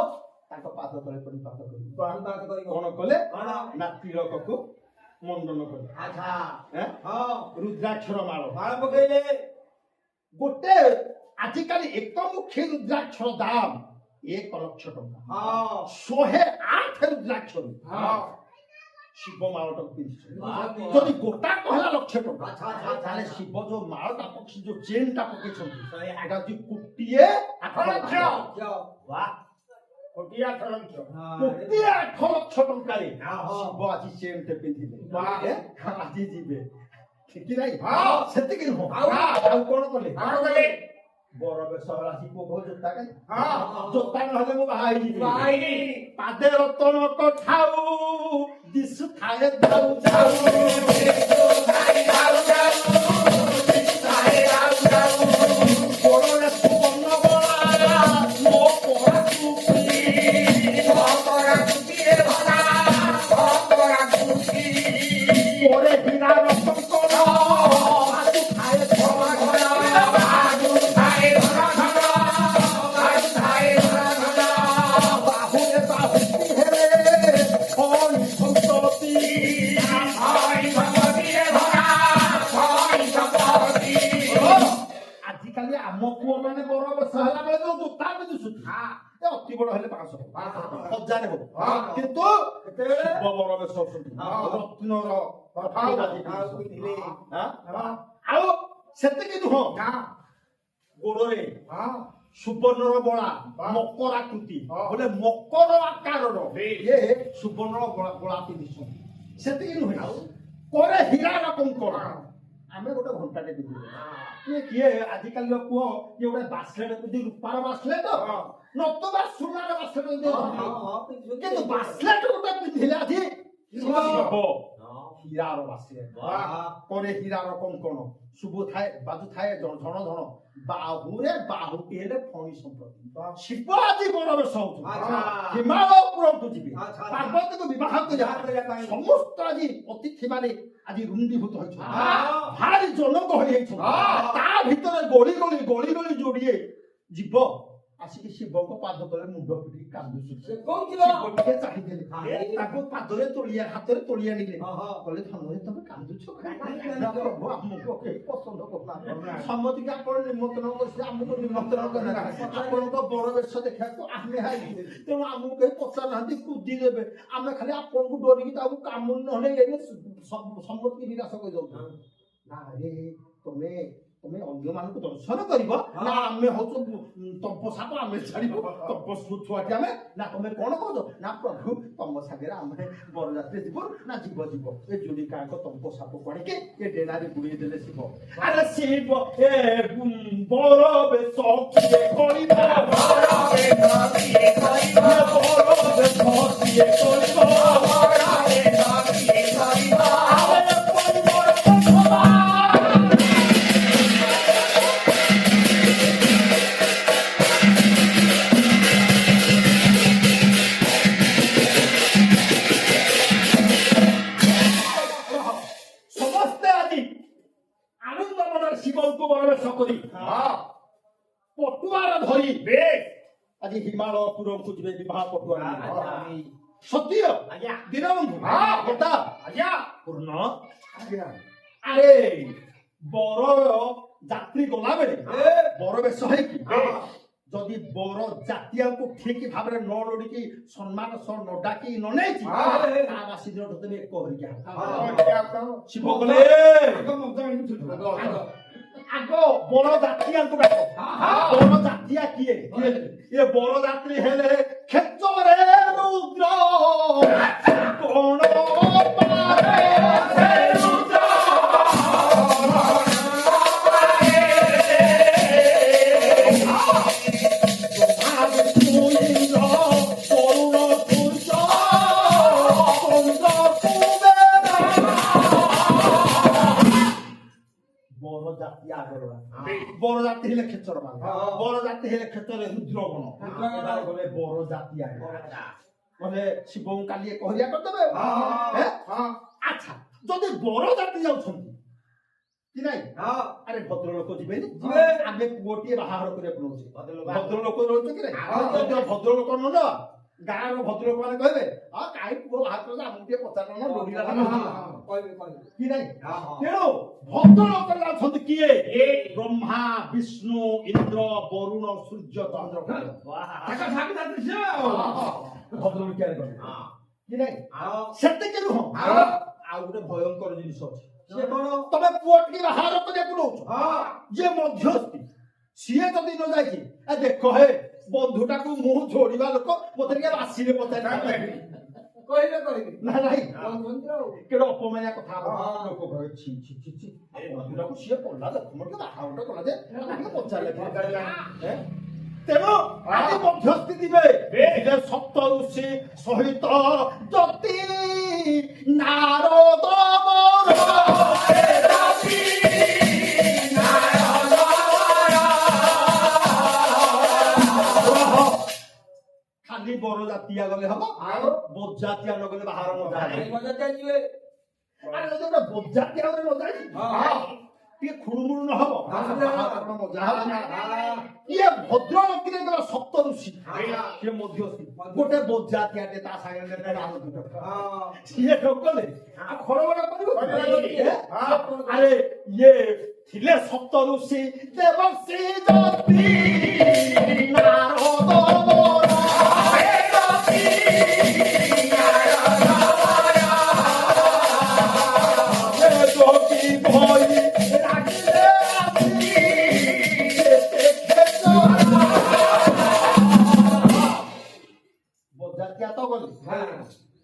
ତାଙ୍କ ପାଦ ତଳେ ପଡ଼ି ପାଦ କରିବ ବାତ କରିବ। କଣ କଲେ କଣ? ନା ତିଳକକୁ ମଣ୍ଡନ କଲେ ଆଚ୍ଛା। ଏଁ? ହଁ। ରୁଦ୍ରାକ୍ଷର ମାଳ ମାଳ ପକେଇଲେ। ଗୋଟେ ଆଜିକାଲି ଏକମୁଖୀ ରୁଦ୍ରାକ୍ଷର ଦାମ 1,00,000 ଟଙ୍କା ହଁ। 108 ରୁଦ୍ରାକ୍ଷର ହଁ। ଶିବ ମାଳଟାକୁ ପିନ୍ଧିଛନ୍ତି ବାহ। ଯଦି ଗୋଟାକ ହେଲା 1,00,000 ଟଙ୍କା ଆଚ୍ଛା, ଆଚ୍ଛା, ତାହେଲେ ଆଚ୍ଛା। ଶିବ ଯୋଉ ମାଳଟା ପକେଇ ଯୋଉ ଚେନଟା ପକେଇଛନ୍ତି ଶହେ ଆଠ। ଏଟା ଯଦି କୋଟିଏ 8,00,000 ବାଃ କୋଟିଆ 8,00,000 ହଁ। କୋଟିଏ 8,00,000 ଟଙ୍କାରେ ହଁ। ଶିବ ଆଜି ଚେନଟେ ପିନ୍ଧିଲେ ବାଃ। ଏ, ଆଜି ଯିବେ ଠିକ ନାଇଁ ହଁ। ସେତିକି ନୁହଁ ଆଉ? ଆଉ କଣ କଲେ କଣ କଲେ? ବର ବେଶ ହେଲା ଆଜି ପୁଅ କହ ଜୋତା କାଇଁ ହଁ। ଜୋତା ନହେଲେ ମୁଁ ବାହା ହେଇଯିବି ଭାଇ ପାଦେ ରତନ ଥାଉ ଦିଶୁ ଥାଏ ଥାଉ ଥାଉ ଗୋଡ଼ରେ ସୁବର୍ଣ୍ଣ ବଳା ମୋ ପରାକୁ ପରେ ହୀରା ରତଙ୍କର ଆଜି ଥାଏ ବାହୁରେ ବାହୁତି ହେଲେ ଫଣି ସନ୍ତତି ଆଜିକାଲି ଆମ ପୁଅ ମାନେ ବଡ ବର୍ଷ ହେଲା ବେଳେ ଯୋଉ ଜୋତା ପିନ୍ଧୁଛନ୍ତି ଏ ଅତି ବଡ ହେଲେ 500 1000 ହବ କିନ୍ତୁ କେତେବେଳେ? ଶିବ ବଡ ବେଶ ଅଛନ୍ତି ରତ୍ନର ପିନ୍ଧିଲେ। ଆଉ ସେତିକି ନୁହଁ ଗୋଡରେ ସୁବର୍ଣ୍ଣର ବଳା ମକର ଆକୃତି ବୋଲେ ମକର ଆକାରର ଇଏ ସୁବର୍ଣ୍ଣର ବଳା ପିନ୍ଧିଛନ୍ତି ସେତିକି ନୁହେଁ କରେ ହୀରାର କଙ୍କଣ ଆମେ ଗୋଟେ ଘଣ୍ଟାଟେ ପିନ୍ଧିଲେ କିଏ ଆଜିକାଲିର ପୁଅ କିଏ ଗୋଟେ ବାସ୍ଲେଟ ପିନ୍ଧି ରୂପାର ବାସ୍ଲେଟ ନତବା ସୁନାର ବାସ୍ଲେଟ କିନ୍ତୁ ବାସ୍ଲେଟ ଗୋଟେ ପିନ୍ଧିଲେ ଆଜି ହୀରାର ବାସ୍ଲେଟ କରେ ହୀରାର କଙ୍କଣ ଶୁଭୁ ଥାଏ ବାଜୁ ଥାଏ ଝଣ ଝଣ ବାହୁରେ ବାହୁଟି ହେଲେ ଫଣି ସମ୍ପତ୍ତି ଶିବ ଆଜି ବଡ ବେଶ ହଉଛନ୍ତି ହିମାଳୟ ଉପରକୁ ଯିବେ ପାର୍ବତୀକୁ ବିବାହ କରିବା ସମସ୍ତ ଆଜି ଅତିଥି ମାନେ ଆଜି ରୁଣ୍ଡୀଭୂତ ହୋଇଛନ୍ତି ଭାରି ଜନଗହଳି ହେଇଛନ୍ତି ତା ଭିତରେ ଗଳି ଗଳି ଯୋଡ଼ିଏ ଯିବ ଆସିକି ଶିବଙ୍କ ପାଦ ତଳେ ମୁଣ୍ଡ ପିଟି କାନ୍ଦୁଛି ଶିବ ଟିକେ ଚାହିଁଦେଲେ ତାଙ୍କୁ ପାଦରେ ତୋଳିଆ ହାତରେ ତୋଳି ଆଣିଲେ କହିଲେ ଧନରେ ତମେ କାନ୍ଦୁଛ ପ୍ରଭୁ ଆମକୁ କେହି ପସନ୍ଦ କରୁନାହାନ୍ତି ସମସ୍ତିକି ଆପଣ ନିମନ୍ତ୍ରଣ କରିଥିଲେ ଆମକୁ ନିମନ୍ତ୍ରଣ କରିନାହାନ୍ତି ଆପଣଙ୍କ ବଡ ବେଶ ଦେଖିବାକୁ ଆମେ ଆଇଛୁ ତେଣୁ ଆମକୁ କେହି ପଚାରୁନାହାନ୍ତି କୁଦି ଦେବେ ଆମେ ଖାଲି ଆପଣଙ୍କୁ ଡରିକି ତାକୁ କାମୁଡ଼ି ନହେଲେ ଏଇନେ ସମ୍ମତିକି ନିରାଶ କରିଦଉଛୁ ନା ରେ ତମେ ଅନ୍ୟମାନଙ୍କୁ ଦର୍ଶନ କରିବ ନା ଆମେ ହଉଛୁ ତମ୍ପ ସାପ ଆମେ ଛାଡ଼ିବୁ ତମ୍ପ ଛୁଆଟି ଆମେ ନା ତମେ କଣ କହୁଛ ନା ପ୍ରଭୁ ତମ ସାଙ୍ଗରେ ଆମେ ବରଯାତ୍ରୀ ଯିବୁ ନା ଯିବ ଏ ଯୋଡ଼ିକାଙ୍କ ତମ୍ପ ସାପ ଆଣିକି ଏ ଡେଣାରେ ବୁଡେଇ ଦେଲେ ଶିବ ଆରେ ଶିବ ଏ ବର ବେଶ କିଏ କରିବ ଶିବଙ୍କୁ ବରବେଶ କରି ପଟୁଆର ଧରି ଆଜି ହିମାଳୟପୁରକୁ ଯିବେ ବିବାହ ପଟୁଆ ସତ୍ୟ ଦୀନବନ୍ଧୁ ପୂର୍ଣ୍ଣ ଆରେ ବର ଯାତ୍ରୀ ଗଲାବେଳେ ବର ବେଶ ହେଇକି ଯଦି ବର ଜାତୀୟକୁ ଠିକ ଭାବରେ ନ ଲୋଡ଼ିକି ସମ୍ମାନ ସହ ନ ଡାକି ନ ନେଇଛି ତା ବାସି ଦିନ ତମେ ଏକ ହରିକା ଶିବ କଲେ ଆଗ ବର ଜାତୀୟଙ୍କୁ ଡାକ ବର ଜାତୀୟ କିଏ ଏ ବର ଯାତ୍ରୀ ହେଲେ କ୍ଷେତ୍ରରେ ରୁଦ୍ର କୋଣ বরযাত্রী হেলে ক্ষেত্র মানে বরযাত্রী ହେଲେ କ୍ଷେତ୍ରରେ ରୁଦ୍ରଗଣ ଏମାନେ ଗଲେ ବର ଜାତି ଆଗେ ଗଲେ ଶିବଙ୍କୁ କାଲି କହିଆ କରିଦେବେ ଆଚ୍ଛା ଯଦି ବର ଜାତି ଯାଉଛନ୍ତି କି ନାଇଁ ଆରେ ଭଦ୍ରଲୋକ ଯିବେନି ଆମେ ପୁଅଟିଏ ବାହାଘର କରିବାକୁ ନଉଛେ ଭଦ୍ରଲୋକ ରହୁଛ କି ନାଇଁ ଭଦ୍ରଲୋକ ନ ନେବା ଗାଁର ଭଦ୍ରଲୋକ ମାନେ କହିବେ କାହିଁ ପୁଅ ବାହାଘର ଆମକୁ ଟିକେ ପଚାର ନା ଲୋଡ଼ିଲା କି ନାଇଁ ତେଣୁ ଭଦ୍ରଲୋକ ଯାଉଛନ୍ତି କିଏ ବ୍ରହ୍ମା ବିଷ୍ଣୁ ଇନ୍ଦ୍ର ବରୁଣ ସୂର୍ଯ୍ୟ ଚନ୍ଦ୍ର ଭଦ୍ରଲୋକିଆ ଗଲେ କି ନାଇଁ ସେତିକି ନୁହଁ ଆଉ ଗୋଟେ ଭୟଙ୍କର ଜିନିଷ ଅଛି ତମେ ପୁଅ ଟିକେ ବାହାର କରିବାକୁ ନଉଛ ଯିଏ ମଧ୍ୟସ୍ଥି ସିଏ ଯଦି ନ ଯାଇଛି ଦେଖ ହେ ବନ୍ଧୁଟାକୁ ମୁଁ ଯୋଡ଼ିବା ଲୋକ ମତେ ଟିକେ ବାସିରେ ପଚାରି ନା ନାଇଁ କେଡେ ଅପମାନିଆ କଥା ଲୋକ କହେ ଛି ଛି ଛି ଛି ବନ୍ଧୁଟାକୁ ସିଏ ପଡିଲା ଦେଖ ମୋର ଟିକେ ବାହାଘରଟା କଲା ଯେ ଟିକେ ପଚାରିଲେ ତେଣୁ ଆଜି ମଧ୍ୟସ୍ଥି ଦିବେ ସପ୍ତ ଋଷି ସହିତ ଯତି ନାରଦ ଖାଲି ବର ଜାତିଆ ଗଲେ ହବ ବଜାତିଆ ନ ଗଲେ ବାହାର ମଜା ବଜାତିଆ ଗଲେ ମଜା ଟିକେ ଖୁଡୁମୁଡୁ ନ ହବ ମଜା ଇଏ ଭଦ୍ରଲୋକୀରେ ଗଲା ସପ୍ତ ଋଷି ସିଏ ମଧ୍ୟସ୍ଥି ଗୋଟେ ବଜାତିଆଟେ ତା ସାଙ୍ଗରେ ସିଏ ଠକଲେ ଖରବଡ କରିବ ଆରେ ଇଏ ଥିଲେ ସପ୍ତ ଋଷି ଦେବଶ୍ରୀ ଜାତି ନାରଦ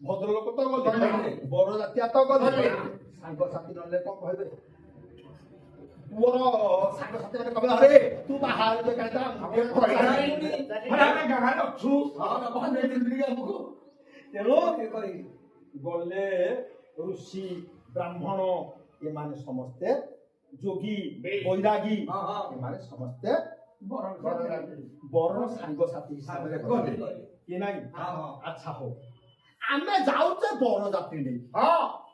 ଭଦ୍ରଲୋକ ତ ଗଲେ ବର ଜାତିଆ ତ ଗଲେ ସାଙ୍ଗସାଥି ନହେଲେ କଣ କହିବେ ପୁଅର ସାଙ୍ଗସାଥି ମାନେ କହିବେ ଆରେ ତୁ ବାହାରେ ତେଣୁ ଗଲେ ଋଷି ବ୍ରାହ୍ମଣ ଏମାନେ ସମସ୍ତେ ଯୋଗୀ ବୈରାଗୀ ଏମାନେ ସମସ୍ତେ ବରର ସାଙ୍ଗସାଥି ହିସାବରେ ଗଲେ କି ନାଇଁ ଆଚ୍ଛା ହଉ ଆମେ ଯାଉଛେ ବର ଯାତ୍ରୀ ନେଇ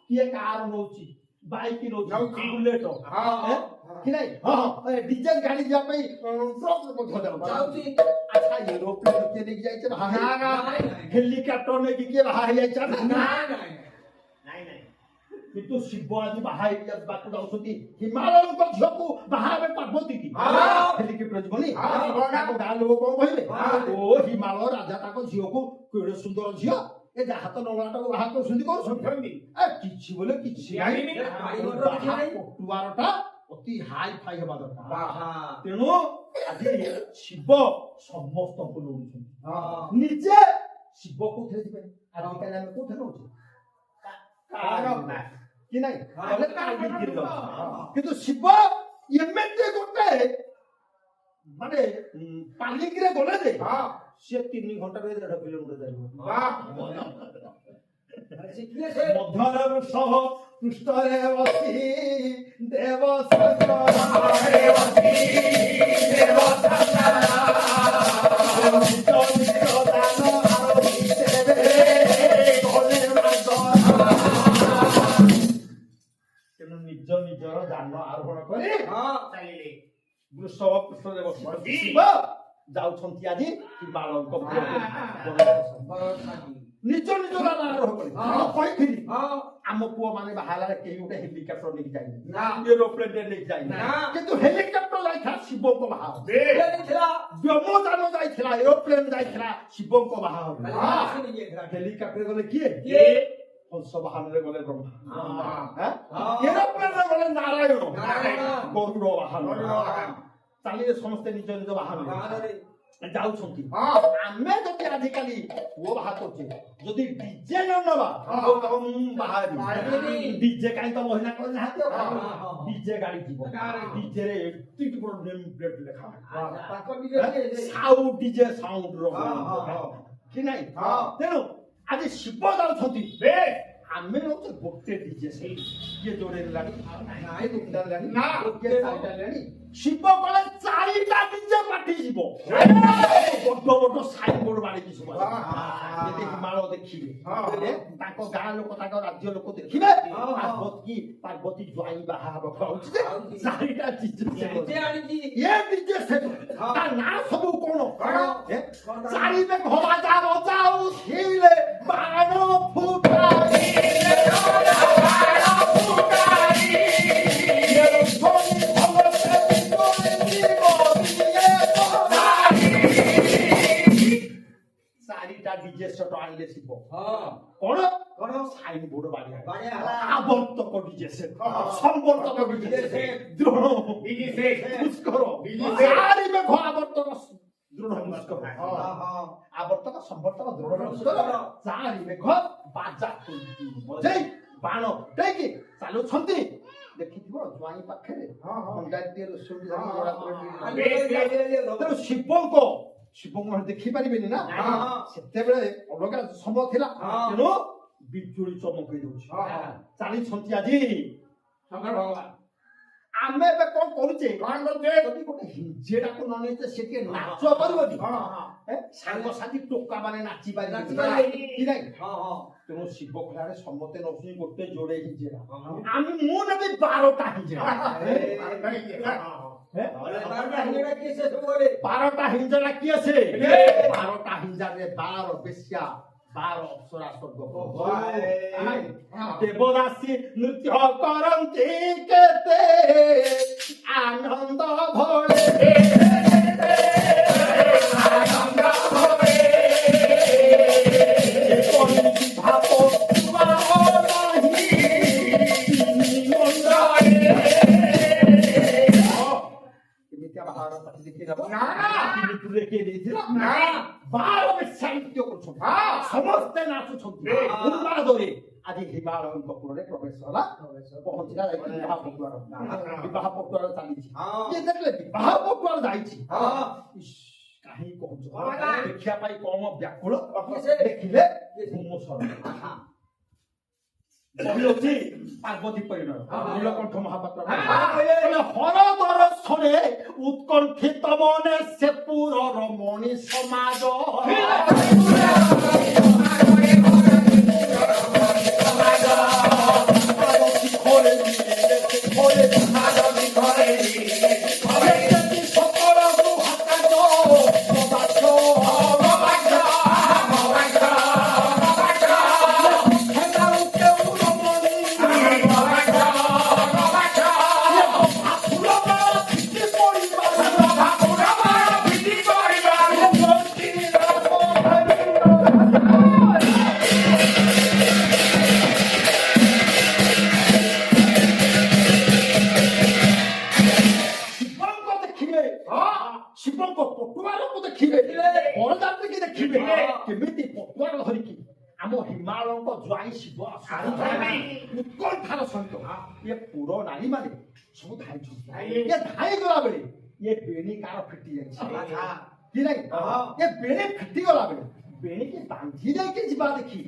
କିଏ କାର ନଉଛି ବାଇକ ନଉଛି ବୁଲେଟ କି ନାଇଁ ଡିଜେଲ ଗାଡି ଯିବା ପାଇଁ ଟ୍ରକ୍ ମଧ୍ୟ ଯାଉଛି ଆଚ୍ଛା ଏରୋପ୍ଲେନ କିଏ ନେଇକି ଯାଇଛେ ହେଲିକପ୍ଟର ନେଇକି କିଏ ବାହା ହେଇଯାଇଛି କିନ୍ତୁ ଶିବ ଆଜି ବାହା ହେଇବାକୁ ଯାଉଛନ୍ତି ହିମାଳୟଙ୍କ ଝିଅକୁ ବାହା ହେବେ ପାର୍ବତୀ କି ହେଲିକପ୍ଟର ଯିବନି ତାଙ୍କ ଗାଁ ଲୋକ କଣ କହିବେ ଓ ହିମାଳୟ ରାଜା ତାଙ୍କ ଝିଅକୁ କେଡେ ସୁନ୍ଦର ଝିଅ ଏ ଯାହା ତ ନଳାଟାକୁ ବାହା କରୁଛନ୍ତି କିଛି ବୋଲେ କିଛି ପଟୁଆରଟା ଅତି ହାଇ ଫାଇ ହେବା ଦରକାର ତେଣୁ ଆଜି ଶିବ ସମସ୍ତଙ୍କୁ ନଉଛନ୍ତି ନିଜେ ଶିବ କୋଉଥିରେ ଯିବେ ଆଜିକାଲି ଆମେ କୋଉଥିରେ ନଉଛେ କି ନାଇଁ କିନ୍ତୁ ଶିବ ଏମିତି ଗୋଟେ ମାନେ ପାଲିକିରେ ଗଲେ ଯେ ସେ 3 ଘଣ୍ଟାରେ 1.5 କିଲୋମିଟର ଯାଇବ ମଧ୍ୟରେ ବୃଷଭ ପୃଷ୍ଠରେ ବସି ଦେବ ତେଣୁ ନିଜ ନିଜର ଯାନ ଆରୋହଣ କରି ବୃଷଭ ପୃଷ୍ଠରେ ବସି ଯାଉଛନ୍ତି ଆଜି ହିମାଳୟଙ୍କ ନିଜ ନିଜ ଯାନ ଆରୋହଣ କରି କହିଥିଲି ଆମ ପୁଅ ମାନେ ବାହାରେ କେହି ଗୋଟେ ହେଲିକପ୍ଟର ନେଇକି ଯାଇନି ଏରୋପ୍ଲେନ ନେଇକି ଯାଇନି କିନ୍ତୁ ହେଲିକପ୍ଟର ଯାଇଥିଲା ଶିବଙ୍କ ବାହା ବ୍ଯୋମଯାନ ଯାଇଥିଲା ଏରୋପ୍ଲେନ ଯାଇଥିଲା ଶିବଙ୍କ ବାହା ହେଲିକପ୍ଟର ଗଲେ କିଏ ହଂସ ବାହନରେ ଗଲେ ବ୍ରହ୍ମା ଏରୋପ୍ଲେନରେ ଗଲେ ନାରାୟଣ ଗରୁଡ ବାହନ ଚାଲିଲେ ସମସ୍ତେ ନିଜ ନିଜ ବାହନରେ ଯାଉଛନ୍ତି ଆମେ ଯଦି ଆଜିକାଲି ପୁଅ ବାହା କରୁଛେ ଯଦି ଡିଜେ ନ ନେବା ଡିଜେ କାହିଁ ତ ମହିଳା କରିନାହାନ୍ତି ଡିଜେ ଗାଡି ଯିବ ଡିଜେରେ ଏତିକି ବଡ ନେମ୍ ପ୍ଲେଟ ଲେଖା ସାଉଣ୍ଡ ଡିଜେ ସାଉଣ୍ଡ ର କି ନାଇଁ ତେଣୁ ଆଜି ଶିବ ଯାଉଛନ୍ତି ଆମେ ନଉଛେ ଗୋଟେ ଡିଜେ ସେଟ୍ କିଏ ଯୋଡ଼େ ହେଲାଣି ନାଇଁ ଦୁଃଖଟା ହେଲାଣି ନା। କିଏ ଚାରିଟା ହେଲାଣି ଶିବ କଲେ ଚାରିଟା ଡିଜେ ପାଟି ଯିବ ବଡ ବଡ ସାଇନ୍ ବୋର୍ଡ ମାରିକି ସବୁ ଯଦି ହିମାଳୟ ଦେଖିବେ ତାଙ୍କ ଗାଁ ଲୋକ ତାଙ୍କ ରାଜ୍ୟ ଲୋକ ଦେଖିବେ ପାର୍ବତୀ ଜ୍ୱାଇଁ ବାହା ହବ କହୁଛି ଯେ ଚାରିଟା ଡିଜେ ନିଜେ ଆଣିଛି ଏ ଡିଜେ ସେଟ୍ ତା ନାଁ ସବୁ କଣ ଚାରି ମେଘ ବାଜା ବଜାଉଥିଲେ ବାଣ ଫୁଟାଇ ଚାରିଟା ଡିଜେ ସେଟ୍ ଆଣିଲେ ଶିବ କଣ କଣ ସାଇନ୍ ବୋର୍ଡ ବାଡିଆ ବାଡିଆ ହେଲା। ଆବର୍ତ୍ତକ ଡିଜେ ସେଟ୍ ସମ୍ବର୍ତ୍ତକ ଡିଜେ ସେଟ୍ ଦୃଢ DJ set Pushkar DJ set ଚାରି ମେଘ ଆବର୍ତ୍ତକ ଦୃଢ ପୁଷ୍କର ହଁ ଆବର୍ତ୍ତକ ସମ୍ବର୍ତ୍ତକ ଦୃଢ ପୁଷ୍କର ଚାରି ମେଘ ବାଜା ବଜେଇ ବାଣ ଫୁଟେଇକି ଚାଲୁଛନ୍ତି ଦେଖିଥିବ ଜ୍ୱାଇଁ ପାଖରେ ଖଣ୍ଡାଟିଏ ରସୁଣ ତେଣୁ ଶିବଙ୍କୁ ଦେଖିପାରିବେନି ନା ସେତେବେଳେ ଅଲଗା ସମୟ ଥିଲା ତେଣୁ ବିଜୁଳି ଚମକେଇ ଦଉଛି ଚାଲିଛନ୍ତି ଆଜି ଶଙ୍କର ଭଗବାନ ଆମେ ଏବେ କଣ କରୁଛେ କଣ କରୁଛେ ଯଦି ଗୋଟେ ହିଞ୍ଜେଟାକୁ ନ ନେଇଛେ ସେ ଟିକେ ନାଚ କରିବନି ସାଙ୍ଗସାଥି ଟୋକା ମାନେ ନାଚି ପାରିବେ କି ନାଇଁ ତେଣୁ ଶିବ ଖୋଲାରେ ସମସ୍ତେ ନଉଛନ୍ତି ଗୋଟେ ଯୋଡେ ହିଞ୍ଜେରା ଆମେ ମୁଁ ନେବି 12ଟା ହିଞ୍ଜେରା 12ଟା ହିଞ୍ଜେରା କିଏ ସେ 12ଟା ହିଞ୍ଜାରେ 12 ବେଶ୍ୟା 12 ଅପ୍ସରା ସ୍ୱର୍ଗ ଦେବଦାସୀ ନୃତ୍ୟ କରନ୍ତି କେତେ ଆନନ୍ଦ ଭଳେ ସମସ୍ତେ ନାଚୁଛନ୍ତି ଉନ୍ମାଦରେ ଆଜି ହିମାଳୟଙ୍କ କୂଳରେ ପ୍ରବେଶ ହେଲା ପହଞ୍ଚିଲା ଯାଇକି ବିବାହ ପଟୁଆର ଚାଲିଛି କିଏ ଦେଖିଲେ ବିବାହ ପଟୁଆର ଯାଇଛି କାହିଁ କହୁଛ ଦେଖିବା ପାଇଁ କମ ବ୍ୟାକୁଳ ଦେଖିଲେ ଅଛି ପାର୍ବତୀ ପରିଣୟ ନୀଳକଣ୍ଠ ମହାପାତ୍ର ହର ଦର୍ଶନେ ଉତ୍କଣ୍ଠିତ ମନେ ସେ ପୁରର ମଣି ସମାଜ ଶିବଙ୍କ ପଟୁଆରକୁ ଦେଖିବେ ବରଯାତ୍ରୀକି ଦେଖିବେ କେମିତି ପଟୁଆର ଧରିକି ଆମ ହିମାଳୟଙ୍କ ଜ୍ୱାଇଁ ଶିବ ଉତ୍କଣ୍ଠାର ସହିତ ଇଏ ପୁର ନାରୀ ମାନେ ସବୁ ଧାଇଛନ୍ତି ଇଏ ଧାଇ ଗଲା ବେଳେ ଇଏ ବେଣୀ କାର ଫିଟି ଯାଇଛି କି ନାଇଁ ଇଏ ବେଣୀ ଫିଟି ଗଲା ବେଳେ ବେଣୀକି ବାନ୍ଧି ଦେଇକି ଯିବା ଦେଖି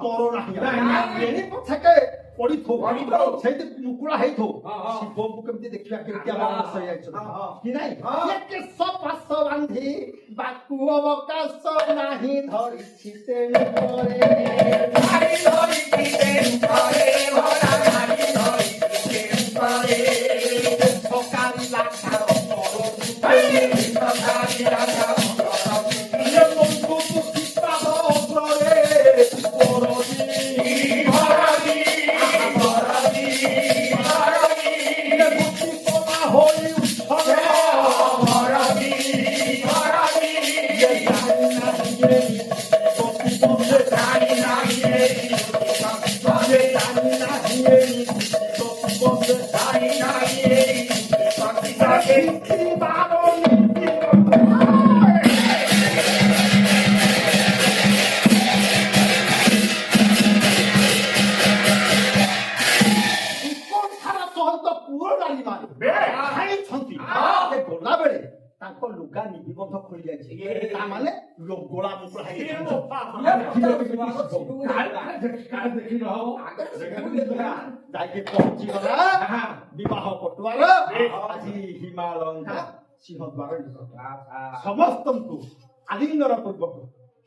ତୋର ନାହିଁ ବେଣୀ ପଛକେ ପଡିଥଉ ସେଇଠି ମୁକୁଳା ହେଇଥଉ ଶିବଙ୍କୁ କେମିତି ଦେଖିବା କେମିତି ଆମର ହେଇଯାଇଛନ୍ତି କି ନାଇଁ କେଶ ପାଶ ବାନ୍ଧି ବାକୁ ଅବକାଶ ନାହିଁ ଧରିଛି ତେଣୁ ଗଲାବେଳେ ତାଙ୍କ ଲୁଗା ନିବିବନ୍ଧ ଖୋଲି ଯାଇଛି ତା ମାନେ ଗୋଳା ମୁକୁଳା ହେଇଯାଇଛି ଯାଇକି ପହଞ୍ଚିଗଲା ବିବାହ ପଟୁଆର ଆଜି ହିମାଳୟଙ୍କ ସିଂହଦ୍ୱାର ନିକଟ ସମସ୍ତଙ୍କୁ ଆଲିଙ୍ଗନ ପୂର୍ବକ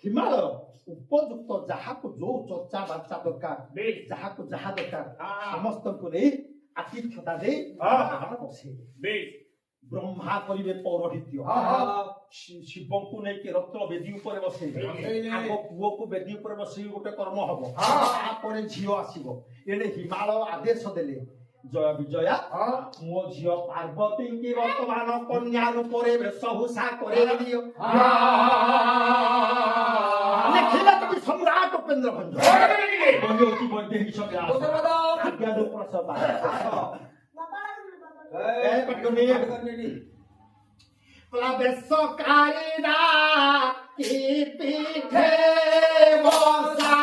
ହିମାଳୟ ଉପଯୁକ୍ତ ଯାହାକୁ ଯୋଉ ଚର୍ଚ୍ଚା ବାର୍ଚ୍ଚା ଦରକାର ଯାହାକୁ ଯାହା ଦରକାର ସମସ୍ତଙ୍କୁ ନେଇ ଆତିଥ୍ୟତା ଦେଇ ବସେଇବେ ବ୍ରହ୍ମା କରିବେ ପୌରୋହିତ୍ୟ ଶିବଙ୍କୁ ନେଇକି ରତ୍ନ ବେଦୀ ଉପରେ ବସେଇବେ ଆମ ପୁଅକୁ ବେଦୀ ଉପରେ ବସେଇ ଗୋଟେ କର୍ମ ହବ ତାପରେ ଝିଅ ଆସିବ ଏଣେ ହିମାଳୟ ଆଦେଶ ଦେଲେ ଜୟ ବିଜୟା ମୋ ଝିଅ ପାର୍ବତୀଙ୍କି ବର୍ତ୍ତମାନ କନ୍ୟା ରୂପରେ ବେଶଭୂଷା କରେଇ ଦିଅ ଲେଖିଲେ তুমি সম্রাট উপেন্দ্র ভঞ্জ বন্ধু বৈদেহী সঙ্গে আজ্ঞা প্রসব বেশকারীরা কি পিঠে বসা